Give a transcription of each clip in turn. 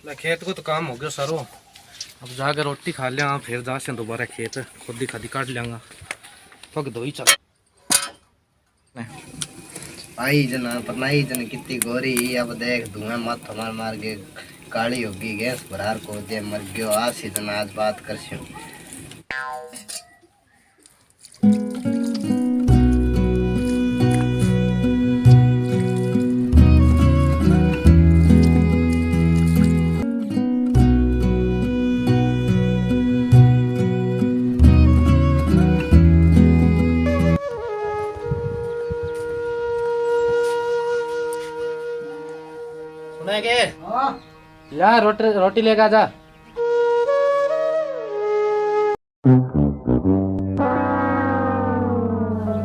खेत को तो काम हो गया सरो। अब जाकर रोटी खा लिया, फिर जा से दोबारा खेत खुद ही खादी काट लेंगा। पग दो ही चल आई जना पनाई जन कितनी गोरी। अब देख धुआं मत मार मार के काली होगी गैस भरार को दे मर गयो। आज सीधन आज बात कर यार रोटी रोटी लेकर जा।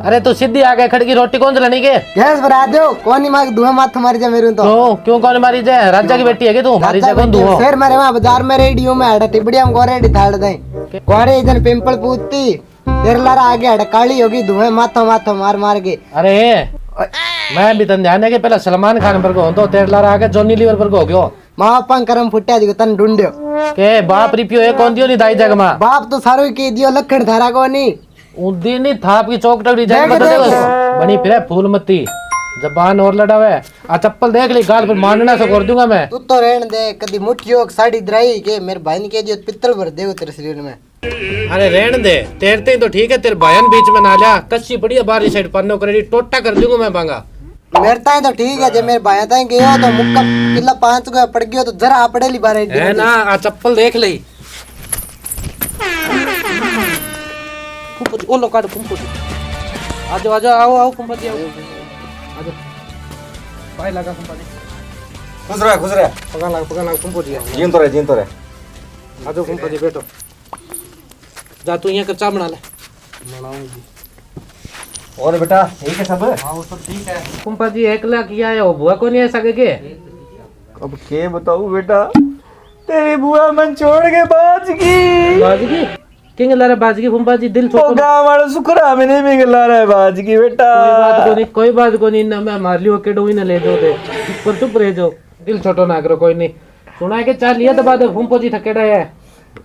अरे तू सीधी आ गए खड़की रोटी कौन चलानी के गैस भरा दो। कौन मार धुआं मत मार जा मेरे तो। क्यों कौन मारी जाए? राजा की बेटी है कि तू मारी जाए कौन धुआं? फिर मेरे वहां बाजार में रेडियो में हड़ा टिबड़िया में गोरेडी थाड़ दे गोरे इधर पिंपल पूछती तेरे लारा आगे हड़ा काली होगी धुआं माथो माथो मार मार के। अरे मैं भी तन ध्यान है कि पहला सलमान खान पर को तो तेरे लारा आगे जॉनी लीवर पर को हो गयो। मां पंग करम फुट्या जी तन ढूंढियो के बाप रिपियो है कौन दियो नहीं दाई जग मां बाप तो सारो के दियो लखन थारा को नहीं उदी नहीं थाप की चौक टकड़ी जाए बता दे बनी फिर फूलमती जबान और लड़ावे। आ चप्पल देख ली गाल पर मानना से कर दूंगा मैं। तू तो रहन दे कदी मुठियो साड़ी द्राई के मेरे भाई ने के दियो पित्तल भर देव तेरे शरीर में। अरे रहन दे तेरते तो ठीक है तेरे भाईन बीच में ना लिया कच्ची पड़ी है बाहरी साइड पन्नो करेडी टोटा कर दूंगा मैं बांगा। मेरे ताई तो ठीक है जब मेरे भाई ताई गयो तो मुक्का किला 5 को पड़ गयो तो जरा आपड़े ली बारे है ना। आ चप्पल देख ली फुंपती ओ लो काट फुंपती आजो आजो आओ आओ फुंपती आओ आजो पाए लगा फुंपती खुश रहा पगा लगा फुंपती जीन तो रे आजो फुंपती बैठो जा तू यहां कच्चा बना ले बनाऊंगी। और बेटा ठीक है सब? हां वो सब ठीक है। फुंपती एकला किया है वो बुआ को नहीं आ सके के अब के बताऊं बेटा तेरी बुआ मन छोड़ के बाजगी किंग लारे बाजगी फुंपती दिल छोड़ गांव वाला सुखरा में नहीं मिला रहा है बाजगी बेटा। कोई बात को नहीं ना मैं मार लियो के डोई ना ले दो दे पर चुप रह जाओ दिल छोटो ना करो कोई नहीं सुना के चाल लिया दबा दो फुंपती थकेड़ा है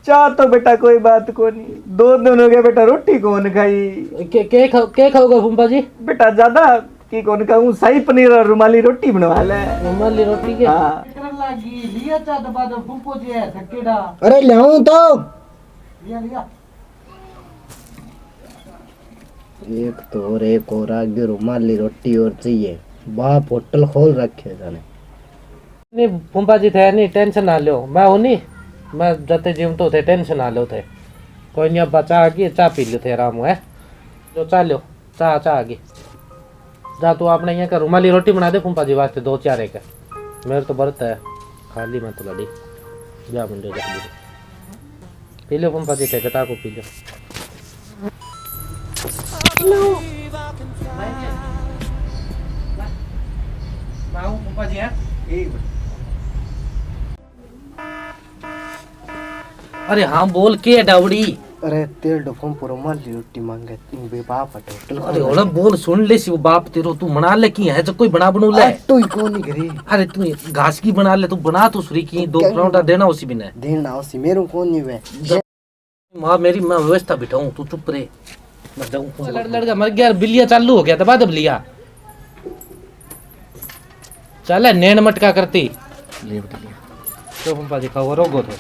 चाह तो बेटा कोई बात को नहीं 2 दिन हो गए बेटा रोटी कौन खाई के खाओगे फुंपा जी? बेटा ज्यादा की कौन खाऊं शाही पनीर और रुमाली रोटी बनवा ले। रुमाली रोटी के हां लगी लिया चा दबा दो फुंपो जी है थकेड़ा। अरे लाऊं तो लिया एक तो और एक और आगे रुमाली रोटी और चाहिए। बाप होटल खोल रखे जाने नहीं फुंपा जी थे नहीं टेंशन ना लो मैं हूं नहीं मैं जते जिम तो थे टेंशन ना लो थे कोई नहीं अब बचा आगे चाय पी लो थे आराम है जो चाय लो चाय आगे जा तू आपने यहाँ का रुमाली रोटी बना दे फुंपा जी वास्ते 2-4 एक मेरे तो बरत है खाली मत बड़ी जा मंडे जल्दी पी लो फुंपा जी थे गटा को पी लो। फुंपा जी हैं अरे हाँ बोल के डावड़ी। अरे तेल डफम पर रुमाली रोटी मांगे बे बाप होटल। अरे ओला बोल सुन ले सी वो बाप तेरो तू बना ले की है जो कोई बना बनू ले तो ही कौन नहीं करे। अरे तू घास की बना ले तू बना तो सुरी की 2 परांठा देना उसी बिना देना उसी मेरे कौन नहीं वे मां मेरी मैं व्यवस्था बिठाऊं तू चुप रहे मैं जाऊं लड़का मर गया बिल्लिया चालू हो गया दबा दब लिया चल नैन मटका करती ले बेटा लिया तो पंपा दिखाओ रोगो तो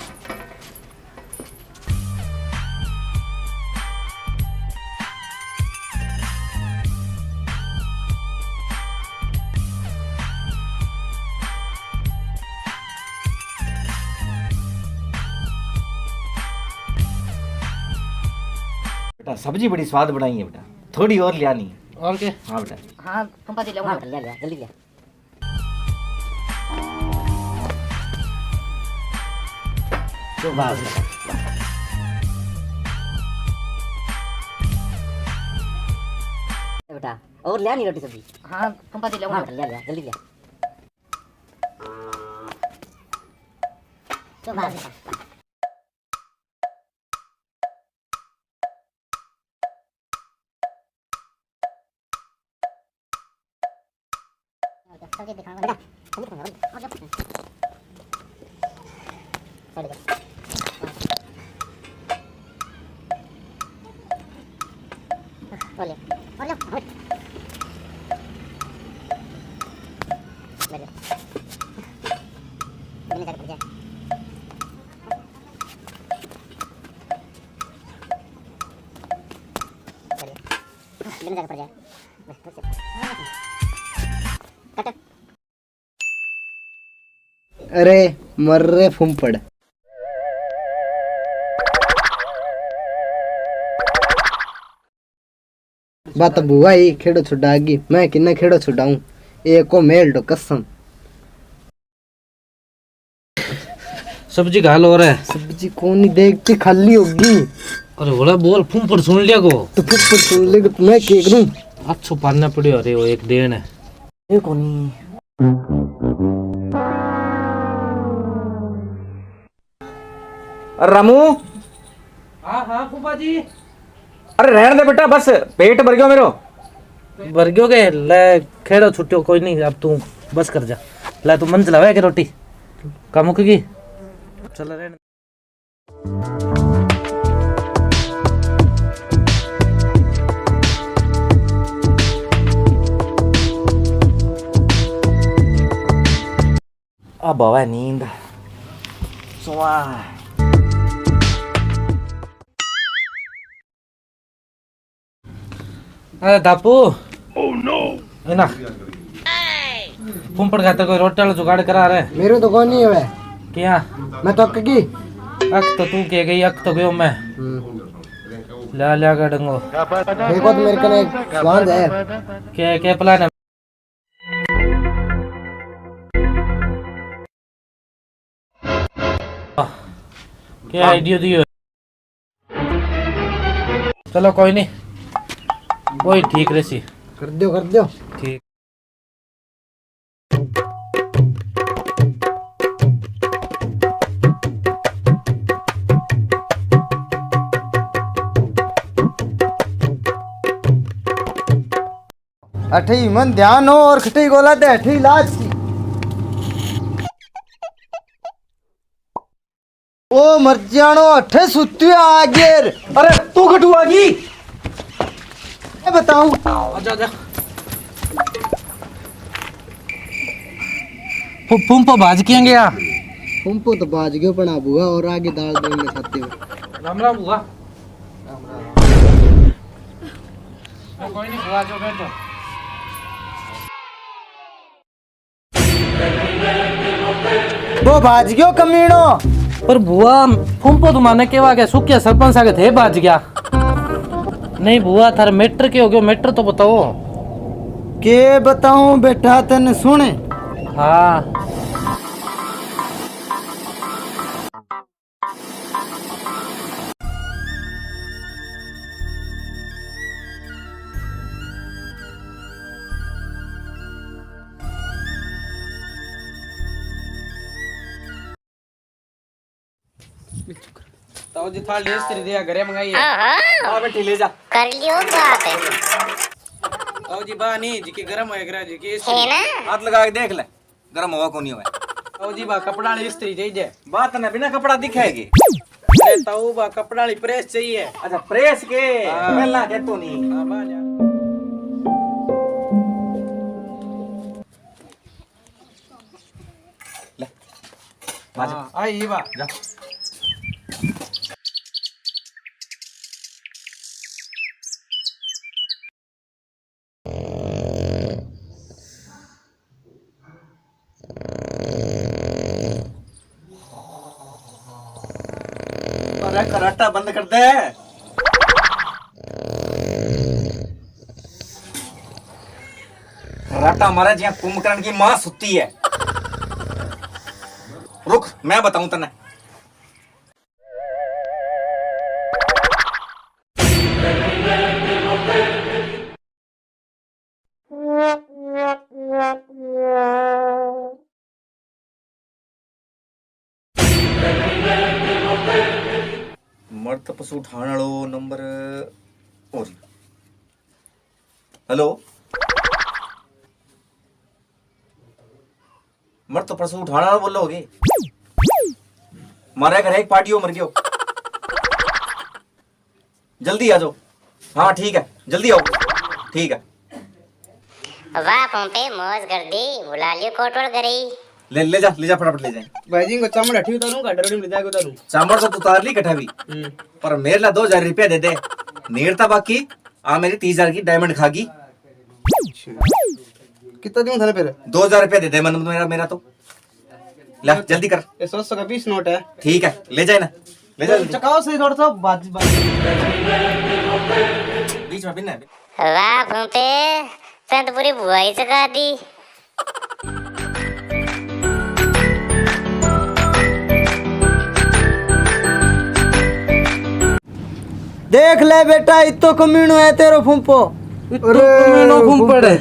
सब्जी बड़ी स्वाद बनाई है बेटा थोड़ी और लियानी और क्या। हाँ बेटा हाँ पंपा जी ले लिया जल्दी लिया तो बस बेटा और लिया नहीं रोटी सब्जी। हाँ पंपा जी लिया जल्दी लिया तो बस बोलिए बोलिए बैठ मैंने जाकर पड़ जाए मैंने जाकर पड़ जाए कट अरे मर रे फुंपड़ बात बुआ ही खेड़ो छुड़ागी मैं किन्ना खेड़ो छुड़ाऊं एक को मेल दो कसम सब्जी खा लो रे। सब्जी कौन नहीं देखती खाली होगी अरे बोला बोल फुंफड़ सुन लिया को तो फुंपड़ सुन लेगा तो मैं क्या करूं अच्छो पालना पड़ियो। अरे वो एक देन है ये कौन रामू हाँ हाँ फूफा जी। अरे रहने दे बेटा, बस पेट भर गया मेरो। वर्गियो के ले खेड़ो छुट्टियो कोई नहीं, अब तू बस कर जा। ले तू मन चलावे के रोटी कामों की चल रहने। अब आवा नींद सुआ। अरे दापू है ना फुंपड़ खातर कोई रोटी वाला जुगाड़ करा रहे मेरे तो कौन नहीं है क्या मैं तो अक्की अक तो तू कह गई अक तो गयो मैं ला ला का डंगो देखो तो मेरे कने एक स्वाद है क्या प्लान है क्या आइडिया दियो। चलो कोई नहीं वही ठीक रही कर दो ठीक। अठई मन ध्यान हो और खटई गोला दे अठई लाज की ओ मर जानो अठे सुत्ती आगे। अरे तू घटू आगी मैं बताऊं आजा आजा फुंपो भाज किया गया फुंपो तो बाज गयो पण बुआ और आगे दाल देने खाते हो राम राम हुआ कोई नहीं हुआ जो बैठो। वो बाज गयो कमीनो पर बुआ फुंपो तुम्हारे केवा क्या सुखिया सरपंच आगे थे बाज गया नहीं बुआ थार मैटर के हो गयो मैटर तो बताओ। के बताऊं बेटा तने सुने हाँ तो जी थाल लेस तेरी दिया घरे मंगाई है। आ बेटी ले जा कर लियो बात है आओ जी बा नहीं जी के गरम है गरा जी के है ना हाथ लगा के देख ले गरम हुआ को नहीं हुआ। आओ जी बा कपड़ा वाली इस्त्री चाहिए बात ना बिना कपड़ा दिखाएगी। अरे ताऊ बा कपड़ा वाली प्रेस चाहिए। अच्छा प्रेस के पहला के तो नहीं हाँ बा जा ले हाँ आई बा जा अरे कराटा बंद कर दे। कराटा हमारा जिया कुंभकर्ण की मां सुती है। रुक मैं बताऊं तने। मर्द पशु उठाने वालो नंबर और हेलो मर्द पशु उठाने वाला बोलोगे मारा घर एक पार्टी हो मर गयो। जल्दी आ जाओ। हाँ ठीक है जल्दी आओ। ठीक है वाह पंपे मौज कर दी, बुला लियो कोटवल गरी। ले जा फटाफट ले जाए। भाई जी को चमड़ा ठीक उतारूं का डरोड़ी में ले जाके उतारूं। चामड़ तो उतार ली कटा भी, पर मेरे ला 2000 रुपया दे दे। नेरता बाकी आ मेरी 30,000 की डायमंड खागी। कितना दूं थाने फिर? 2000 रुपया दे दे मन मेरा तो। ला जल्दी कर। ये 100 का 20 नोट है। ठीक है ले जाए ना, ले जा जल्दी। चकाओ सही थोड़ा सा बात बीच में बिना वाह पंपे तैं तो पूरी बुआई चका दी। देख ले बेटा इतो कमीनो है तेरो फुंपो। अरे फुंपड़ है